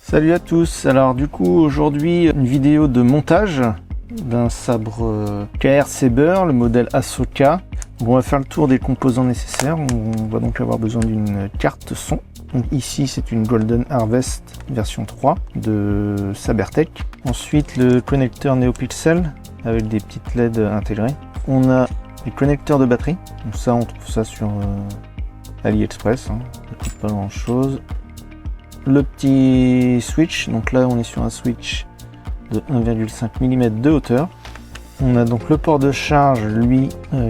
Salut à tous, alors du coup aujourd'hui une vidéo de montage d'un sabre KR Saber, le modèle Ahsoka. On va faire le tour des composants nécessaires. On va donc avoir besoin d'une carte son. Donc ici c'est une Golden Harvest version 3 de Sabertech. Ensuite le connecteur NeoPixel avec des petites LED intégrées. On a les connecteurs de batterie, donc ça on trouve ça sur AliExpress, hein. Ça coûte pas grand chose. Le petit switch, donc là on est sur un switch de 1,5 mm de hauteur. On a donc le port de charge, lui,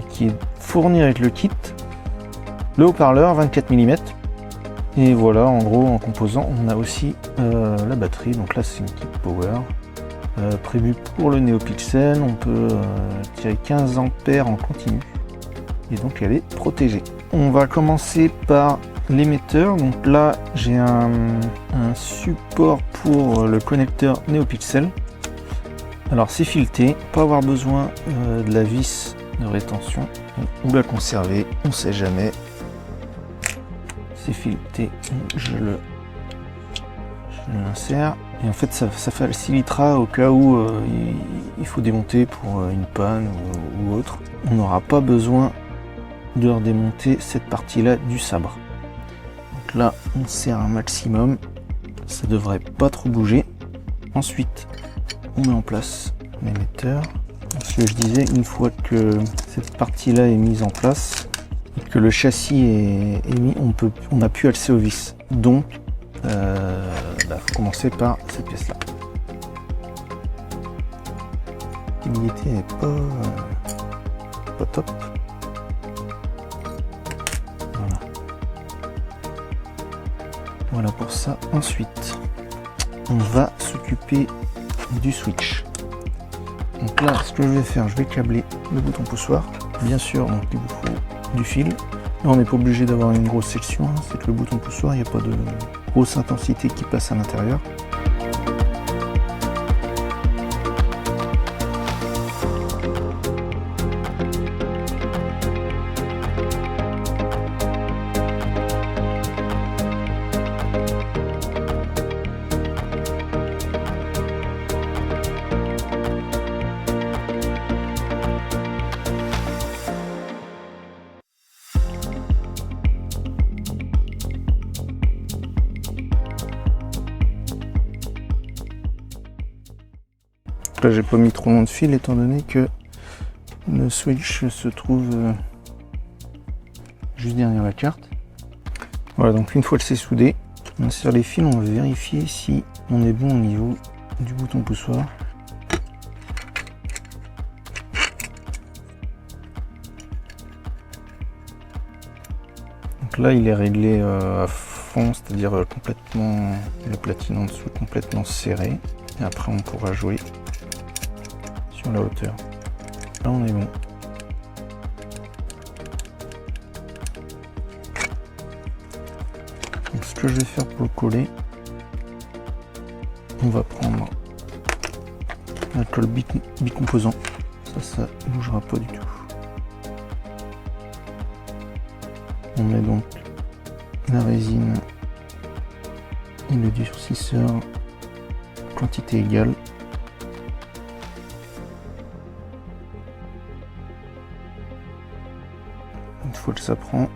qui est fourni avec le kit. Le haut-parleur 24 mm. Et voilà, en gros, en composant, on a aussi la batterie. Donc là c'est une kit power. Prévue pour le NeoPixel, on peut tirer 15 ampères en continu. Et donc elle est protégée. On va commencer par l'émetteur. Donc là j'ai un support pour le connecteur NeoPixel. Alors c'est fileté, pas avoir besoin de la vis de rétention ou la conserver, on sait jamais. C'est fileté, je l'insère et en fait ça facilitera au cas où il faut démonter pour une panne ou autre. On n'aura pas besoin de redémonter cette partie là du sabre. Donc là on serre un maximum, ça devrait pas trop bouger. Ensuite on met en place l'émetteur. Ce que je disais, une fois que cette partie là est mise en place et que le châssis est mis, on n'a plus accès aux vis. Donc faut commencer par cette pièce là. La stabilité n'est pas top. Voilà pour ça. Ensuite, on va s'occuper du switch. Donc là, ce que je vais faire, je vais câbler le bouton poussoir. Bien sûr, donc il vous faut du fil. Là, on n'est pas obligé d'avoir une grosse section. Hein. C'est que le bouton poussoir, il n'y a pas de grosse intensité qui passe à l'intérieur. Là j'ai pas mis trop long de fil étant donné que le switch se trouve juste derrière la carte. Voilà, donc une fois que c'est soudé, on insère les fils, on va vérifier si on est bon au niveau du bouton poussoir. Donc là il est réglé à fond, c'est-à-dire complètement, la platine en dessous complètement serrée, et après on pourra jouer sur la hauteur. Là on est bon. Donc, ce que je vais faire pour le coller, on va prendre un colle bicomposant. Ça bougera pas du tout. On met donc la résine et le durcisseur, quantité égale. Une fois que ça prend,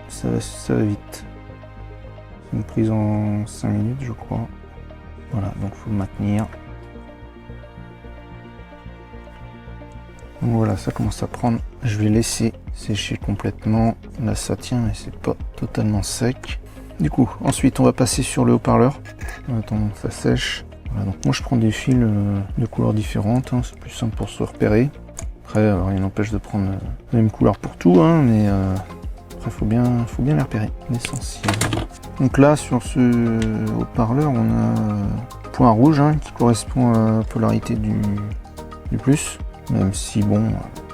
ça va vite. C'est une prise en 5 minutes je crois. Voilà, donc il faut le maintenir. Donc voilà, ça commence à prendre. Je vais laisser sécher complètement. Là ça tient mais c'est pas totalement sec. Du coup, ensuite on va passer sur le haut-parleur. On attend que ça sèche. Voilà, donc moi je prends des fils de couleurs différentes, hein, c'est plus simple pour se repérer. Après, il n'empêche de prendre la même couleur pour tout, hein, mais après faut bien les repérer, l'essentiel. Donc là, sur ce haut-parleur, on a point rouge hein, qui correspond à la polarité du plus, même si bon,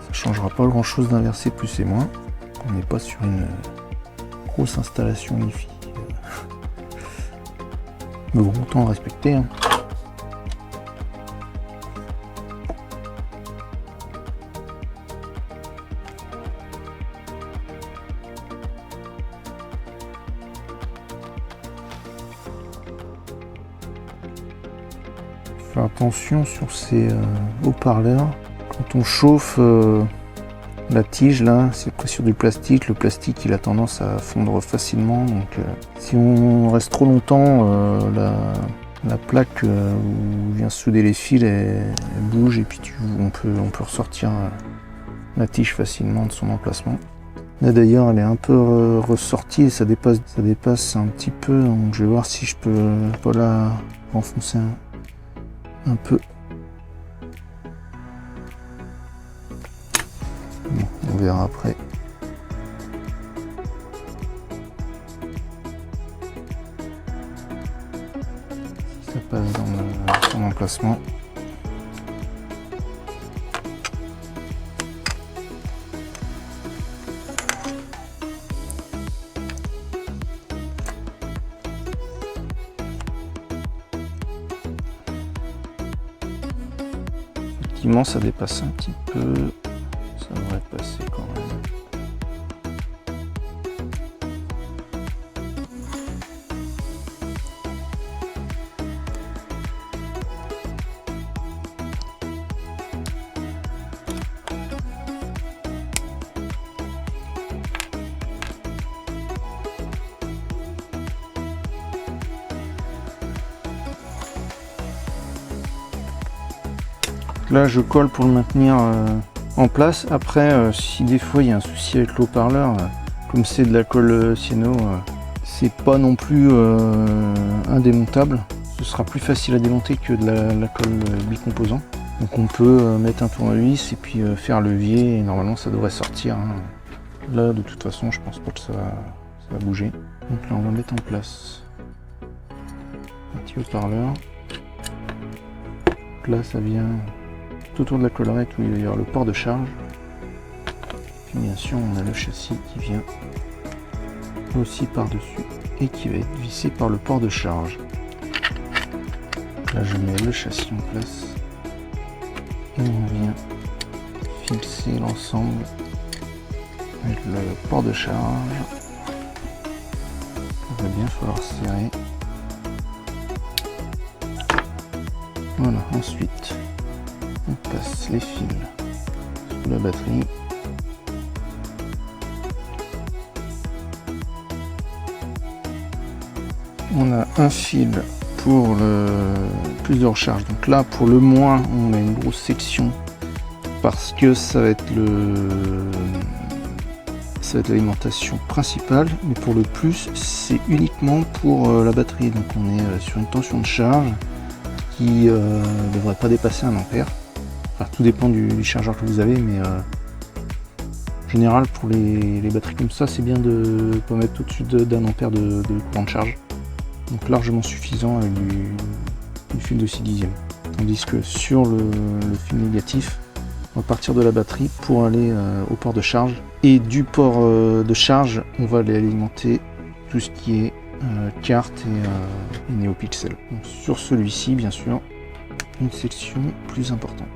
ça changera pas grand-chose d'inverser plus et moins. On n'est pas sur une grosse installation Wi-Fi. Mais bon, autant respecter. Hein. Faire attention sur ces haut-parleurs. Quand on chauffe la tige là, c'est sur du plastique. Le plastique il a tendance à fondre facilement. Donc si on reste trop longtemps, la plaque où vient souder les fils, elle bouge et puis on peut ressortir la tige facilement de son emplacement. Là d'ailleurs elle est un peu ressortie et ça dépasse un petit peu. Donc je vais voir si je peux pas la renfoncer un peu. Bon, on verra après. Si ça passe dans son emplacement. Effectivement, ça dépasse un petit peu. Ça devrait passer quand même. Là, je colle pour le maintenir en place. Après, si des fois il y a un souci avec le haut-parleur, comme c'est de la colle cyano, c'est pas non plus indémontable. Ce sera plus facile à démonter que de la colle bicomposant. Donc on peut mettre un tournevis et puis faire levier et normalement ça devrait sortir. Hein. Là, de toute façon, je pense pas que ça va bouger. Donc là, on va mettre en place un petit haut-parleur. Là, ça vient tout autour de la collerette où il va y avoir le port de charge. Puis bien sûr on a le châssis qui vient aussi par-dessus et qui va être vissé par le port de charge. Là je mets le châssis en place et on vient fixer l'ensemble avec le port de charge. Il va bien falloir serrer. Voilà, ensuite on passe les fils sous la batterie. On a un fil pour le plus de recharge. Donc là, pour le moins, on a une grosse section parce que ça va être l'alimentation principale. Mais pour le plus, c'est uniquement pour la batterie. Donc on est sur une tension de charge qui ne devrait pas dépasser 1 ampère. Enfin, tout dépend du chargeur que vous avez, mais en général pour les batteries comme ça, c'est bien de ne pas mettre au-dessus d'1 ampère de courant de charge. Donc largement suffisant avec du fil de 6 dixièmes. Tandis que sur le fil négatif, on va partir de la batterie pour aller au port de charge. Et du port de charge, on va aller alimenter tout ce qui est carte et NeoPixel. Donc, sur celui-ci, bien sûr, une section plus importante.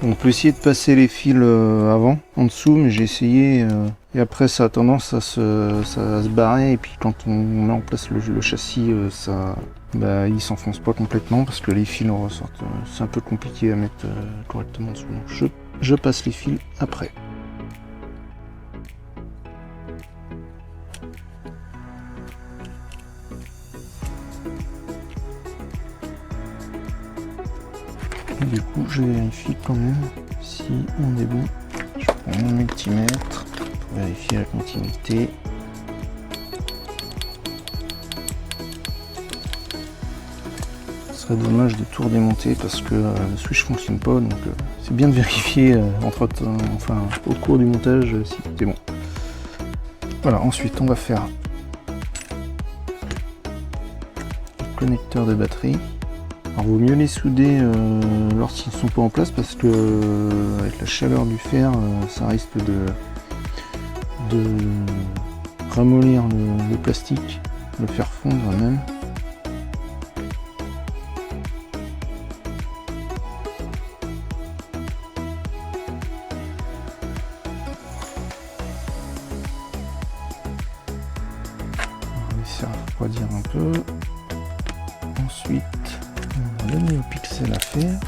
On peut essayer de passer les fils avant, en dessous, mais j'ai essayé et après ça a tendance à se barrer et puis quand on met en place le châssis, il s'enfonce pas complètement parce que les fils ressortent. C'est un peu compliqué à mettre correctement dessous. Donc je passe les fils après. Du coup, je vérifie quand même si on est bon. Je prends mon multimètre pour vérifier la continuité. Ce serait dommage de tout redémonter parce que le switch fonctionne pas, donc c'est bien de vérifier au cours du montage si tout est bon. Voilà, ensuite on va faire le connecteur de batterie. Alors, vaut mieux les souder lorsqu'ils ne sont pas en place parce que avec la chaleur du fer, ça risque de ramollir le plastique, le faire fondre même. On va faire refroidir un peu. Ensuite, on va donner au pixel à faire.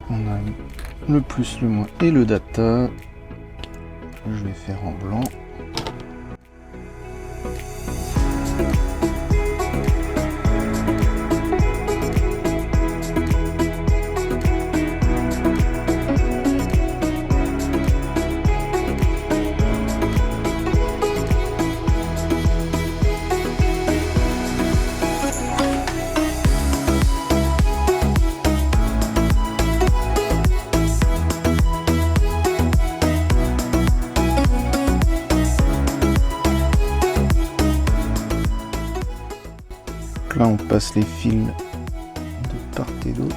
On a le plus, le moins et le data. Je vais faire en blanc. Là on passe les fils de part et d'autre.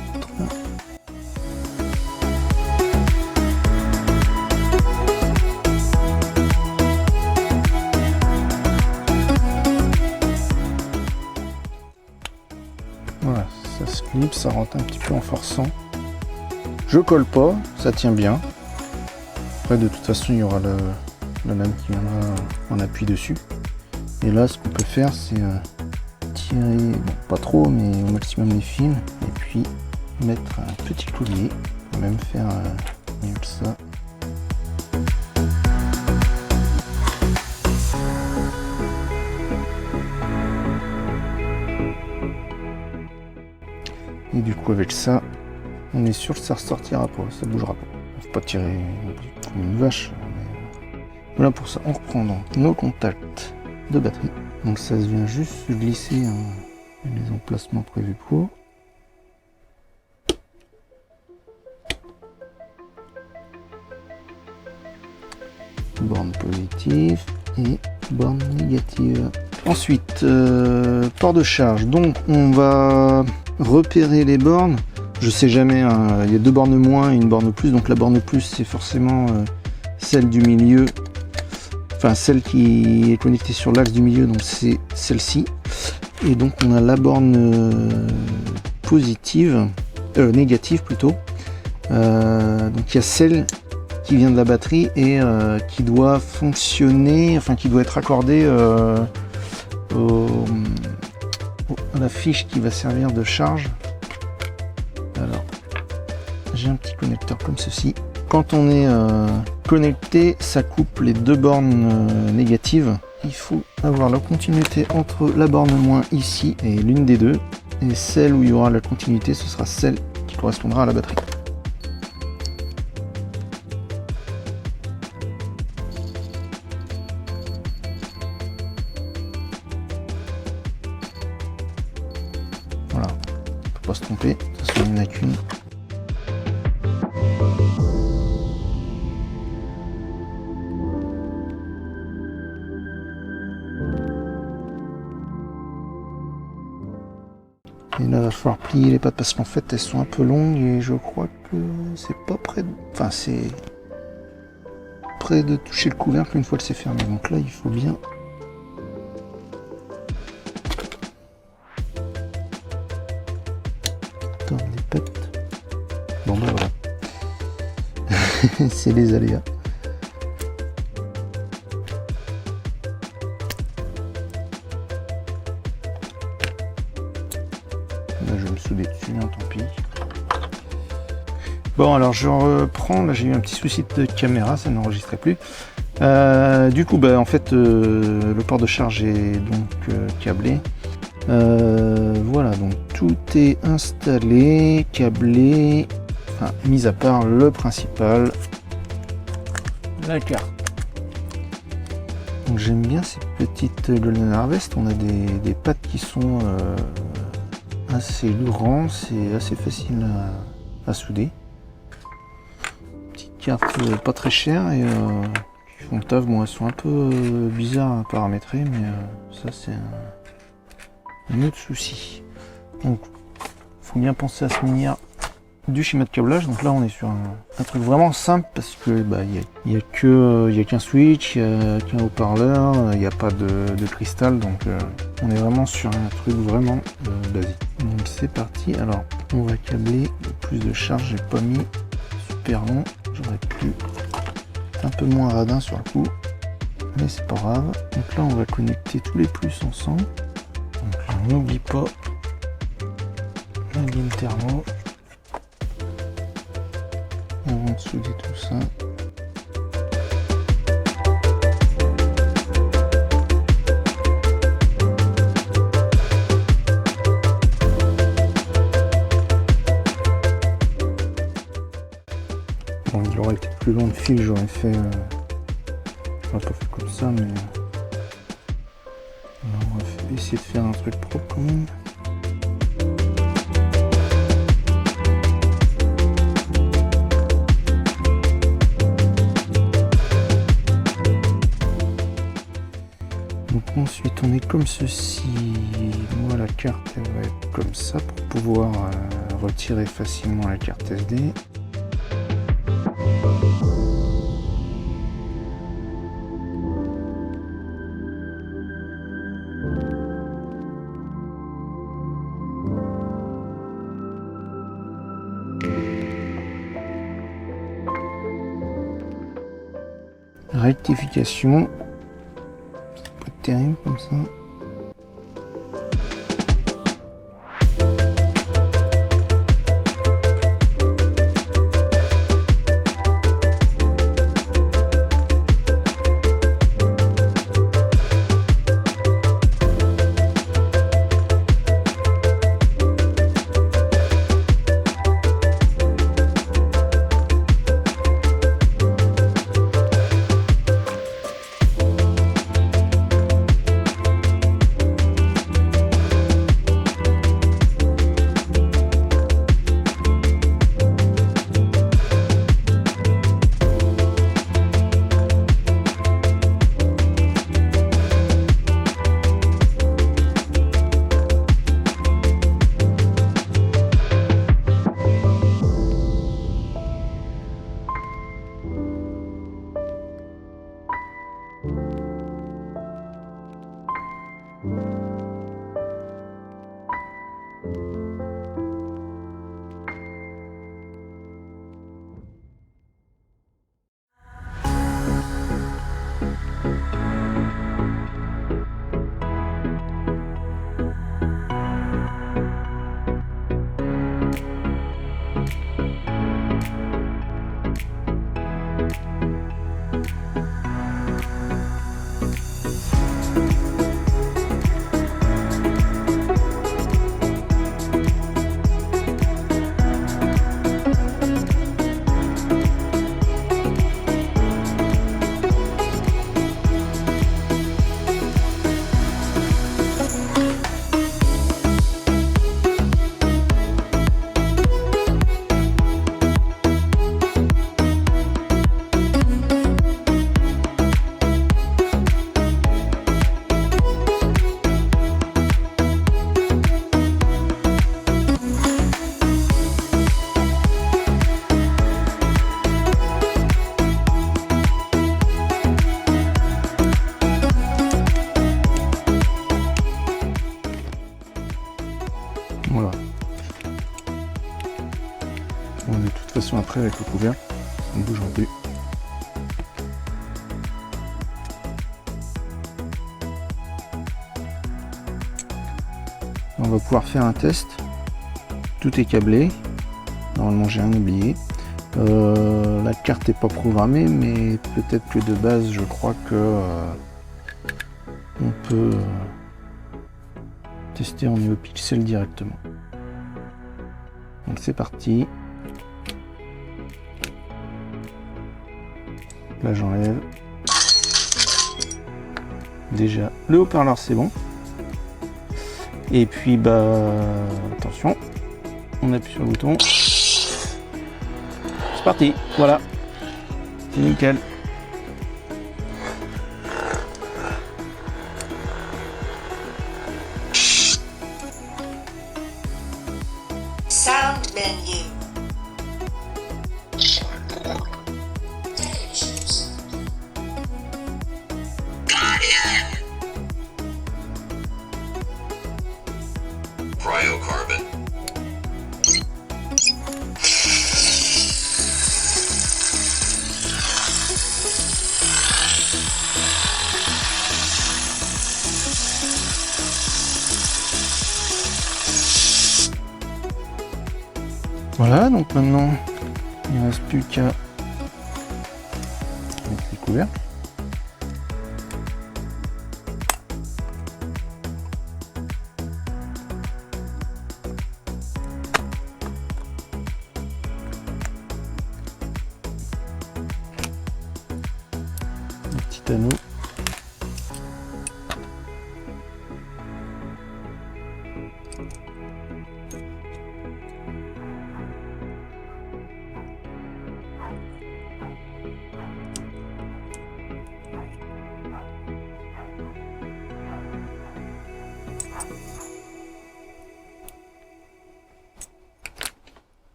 Voilà, ça se clip, ça rentre un petit peu en forçant. Je colle pas, ça tient bien. Après de toute façon il y aura la lame qui viendra en appui dessus. Et là ce qu'on peut faire c'est tirer, bon, pas trop, mais au maximum les fils, et puis mettre un petit collier, même faire comme ça. Et du coup avec ça, on est sûr que ça ressortira pas, ça bougera pas. Faut pas tirer comme une vache. Mais voilà pour ça, on reprend donc nos contacts de batterie. Donc ça vient juste se glisser les emplacements prévus pour. Borne positive et borne négative. Ensuite, port de charge. Donc on va repérer les bornes. Je sais jamais, hein, il y a deux bornes moins et une borne plus. Donc la borne plus c'est forcément celle du milieu. Enfin celle qui est connectée sur l'axe du milieu, donc c'est celle-ci. Et donc on a la borne positive, négative plutôt. Donc il y a celle qui vient de la batterie et qui doit fonctionner, enfin qui doit être raccordée à la fiche qui va servir de charge. Alors j'ai un petit connecteur comme ceci. Quand on est connecté, ça coupe les deux bornes négatives. Il faut avoir la continuité entre la borne moins ici et l'une des deux. Et celle où il y aura la continuité, ce sera celle qui correspondra à la batterie. Voilà, on ne peut pas se tromper, de toute façon il n'y en a qu'une. Et là, il va falloir plier les pattes parce qu'en fait, elles sont un peu longues et je crois que c'est pas près de... Enfin, c'est près de toucher le couvercle une fois que c'est fermé. Donc là, il faut bien... tordre les pattes. Bon, ben voilà. C'est les aléas. Là, je vais me souder dessus, hein, tant pis. Bon, alors je reprends. Là, j'ai eu un petit souci de caméra, ça n'enregistrait plus. Du coup, bah, en fait, le port de charge est donc câblé. Voilà, donc tout est installé, câblé, enfin, mis à part le principal, la carte. Donc j'aime bien ces petites Golden Harvest. On a des pattes qui sont assez grands, c'est assez facile à souder. Petite carte pas très chère et qui font le taf. Bon, elles sont un peu bizarres à paramétrer, mais ça c'est un autre souci. Donc faut bien penser à se munir du schéma de câblage. Donc là on est sur un truc vraiment simple parce que il y a qu'un switch, il y a qu'un haut-parleur, il n'y a pas de cristal, donc on est vraiment sur un truc vraiment basique. Donc c'est parti. Alors on va câbler le plus de charge, j'ai pas mis super long, j'aurais pu un peu moins radin sur le coup, mais c'est pas grave. Donc là on va connecter tous les plus ensemble. Donc là on n'oublie pas la ligne thermo avant de souder tout ça. Bon, il aurait été plus long de fil, j'aurais fait pas fait comme ça, mais on va essayer de faire un truc propre quand même. Donc ensuite on est comme ceci. Moi la carte elle va être comme ça pour pouvoir retirer facilement la carte SD. Rectification, c'est pas terrible comme ça. Voilà. Bon, de toute façon après avec le couvercle, ça ne bougera plus. On va pouvoir faire un test. Tout est câblé. Normalement j'ai rien oublié. La carte n'est pas programmée, mais peut-être que de base je crois que on peut tester en NeoPixel directement. Donc c'est parti. Là j'enlève. Déjà le haut-parleur c'est bon. Et puis attention, on appuie sur le bouton. C'est parti, voilà. C'est nickel. Sound menu. Voilà, donc maintenant il ne reste plus qu'à mettre les couvercles. Le petit anneau.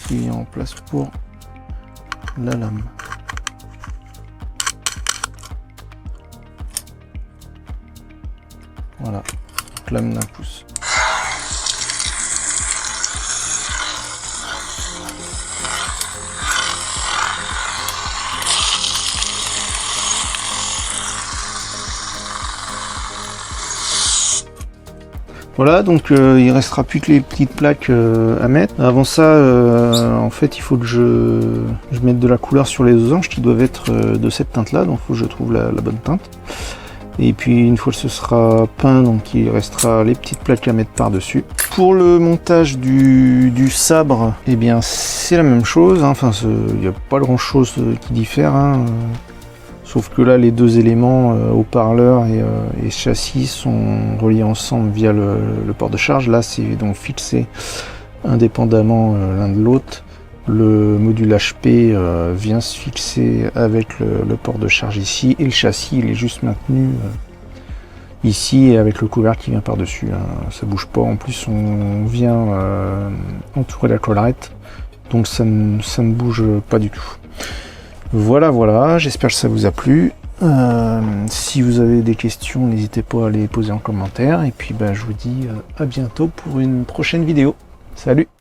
Qui est en place pour la lame. Voilà, donc lame d'un pouce. Voilà, donc il restera plus que les petites plaques à mettre. Avant ça, en fait, il faut que je mette de la couleur sur les losanges qui doivent être de cette teinte-là, donc il faut que je trouve la bonne teinte. Et puis une fois que ce sera peint, donc il restera les petites plaques à mettre par-dessus. Pour le montage du sabre, eh bien c'est la même chose, hein. Enfin il n'y a pas grand-chose qui diffère, hein. Sauf que là, les deux éléments, haut-parleur et châssis, sont reliés ensemble via le port de charge. Là, c'est donc fixé indépendamment l'un de l'autre. Le module HP vient se fixer avec le port de charge ici. Et le châssis, il est juste maintenu ici et avec le couvercle qui vient par-dessus. Hein. Ça bouge pas. En plus, on vient entourer la collerette. Donc ça ne bouge pas du tout. Voilà, j'espère que ça vous a plu. Si vous avez des questions, n'hésitez pas à les poser en commentaire. Et puis je vous dis à bientôt pour une prochaine vidéo. Salut!